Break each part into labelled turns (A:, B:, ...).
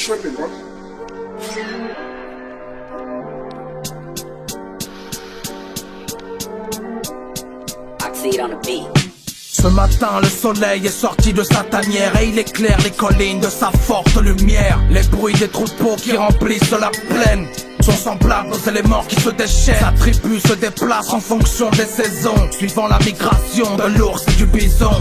A: tripping, bro.
B: Oxide on the beat.
C: Ce matin, le soleil est sorti de sa tanière et il éclaire les collines de sa forte lumière. Les bruits des troupeaux qui remplissent la plaine sont semblables aux éléments qui se déchaînent. Sa tribu se déplace en fonction des saisons, suivant la migration de l'ours et du bison.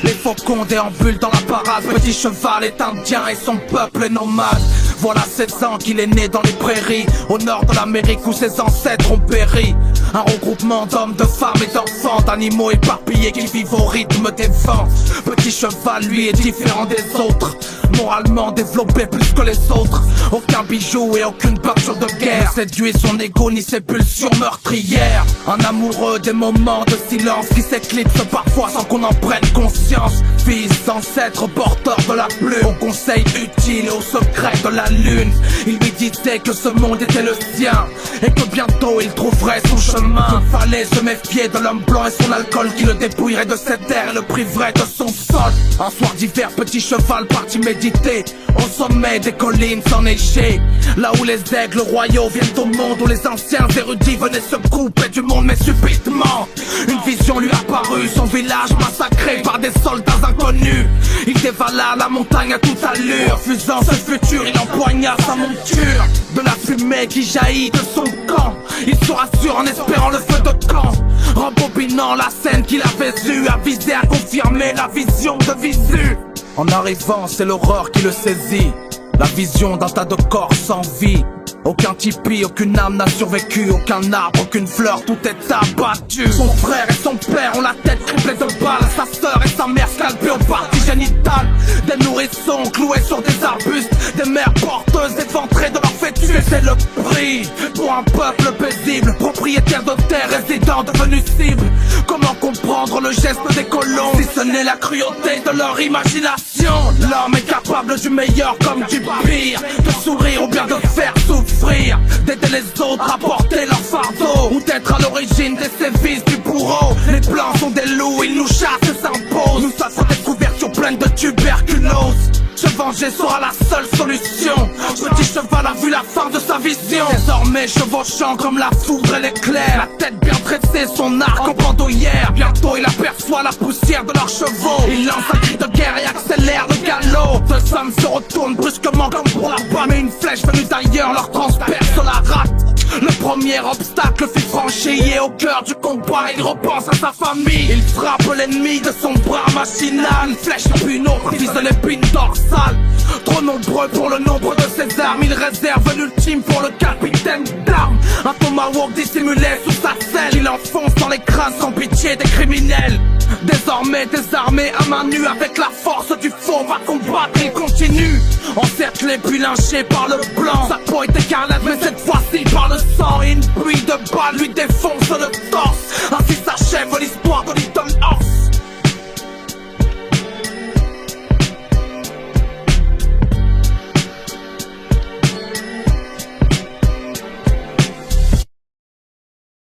C: Les faucons déambulent dans la parade. Petit cheval est indien et son peuple est nomade. Voilà 7 ans qu'il est né dans les prairies, au nord de l'Amérique où ses ancêtres ont péri. Un regroupement d'hommes, de femmes et d'enfants, d'animaux éparpillés qui vivent au rythme des vents. Petit cheval, lui, est différent des autres, moralement développé plus que les autres. Aucun bijou et aucune peinture de guerre séduit son ego ni ses pulsions meurtrières. Un amoureux des moments de silence qui s'éclipsent parfois sans qu'on en prenne conscience. Fils d'ancêtres porteurs de la plume, aux conseils utiles et aux secrets de la lune. Il lui disait que ce monde était le sien et que bientôt il trouverait son chemin. Qu'il fallait se méfier de l'homme blanc et son alcool, qui le dépouillerait de ses terres et le priverait de son sol. Un soir d'hiver, petit cheval partit méditer au sommet des collines enneigées, là où les aigles royaux viennent au monde, où les anciens érudits venaient se couper du monde. Mais subitement, une vision lui apparut, son village massacré par des soldats inconnus. Il dévala la montagne à toute allure, refusant ce futur, il empoigna sa monture. De la fumée qui jaillit de son camp, il se rassure en espérant le feu de camp. Rembobinant la scène qu'il avait eue, avisé à confirmer la vision de Visu. En arrivant, c'est l'horreur qui le saisit, la vision d'un tas de corps sans vie. Aucun tipi, aucune âme n'a survécu, aucun arbre, aucune fleur, tout est abattu. Son frère et son père ont la tête criblée de balles, sa sœur et sa mère scalpées aux parties génitales. Des nourrissons cloués sur des arbustes, des mères porteuses éventrées de leur fœtus. C'est le prix pour un peuple paisible, propriétaire de terres, résidents devenus cibles. Comment comprendre le geste des colons, si ce n'est la cruauté de leur imagination? L'homme est capable du meilleur comme du pire, de sourire ou bien de faire souffrir, d'aider les autres à porter leur fardeau, ou d'être à l'origine des sévices du bourreau. Les blancs sont des loups, ils nous chassent et s'imposent, nous offrent des couvertures pleines de tuberculose. Se venger sera la seule solution. Petit cheval a vu la fin de sa vision, désormais chevauchant comme la foudre et l'éclair, la tête bien tressée, son arc en bandoulière. Bientôt il aperçoit la poussière de leurs chevaux, il lance un cri de guerre et accélère le galop. Deux hommes se retournent brusquement comme pour la balle, mais une flèche venue d'ailleurs leur transperce la rate. Le premier obstacle fut franchi et au cœur du combat il repense à sa famille. Il frappe l'ennemi de son bras machinal, une flèche puis une autre vise de l'épine dorsale. Trop nombreux pour le nombre de ses armes, il réserve l'ultime pour le capitaine d'armes. Un tomahawk dissimulé sous sa selle, il enfonce dans les crânes sans pitié des criminels. Désormais désarmé à main nue, avec la force du faux va combattre, il continue. Encerclé puis lynché par le blanc, sa peau est écarlate mais cette fois-ci par le sang, et une pluie de balles lui défonce le torse. Ainsi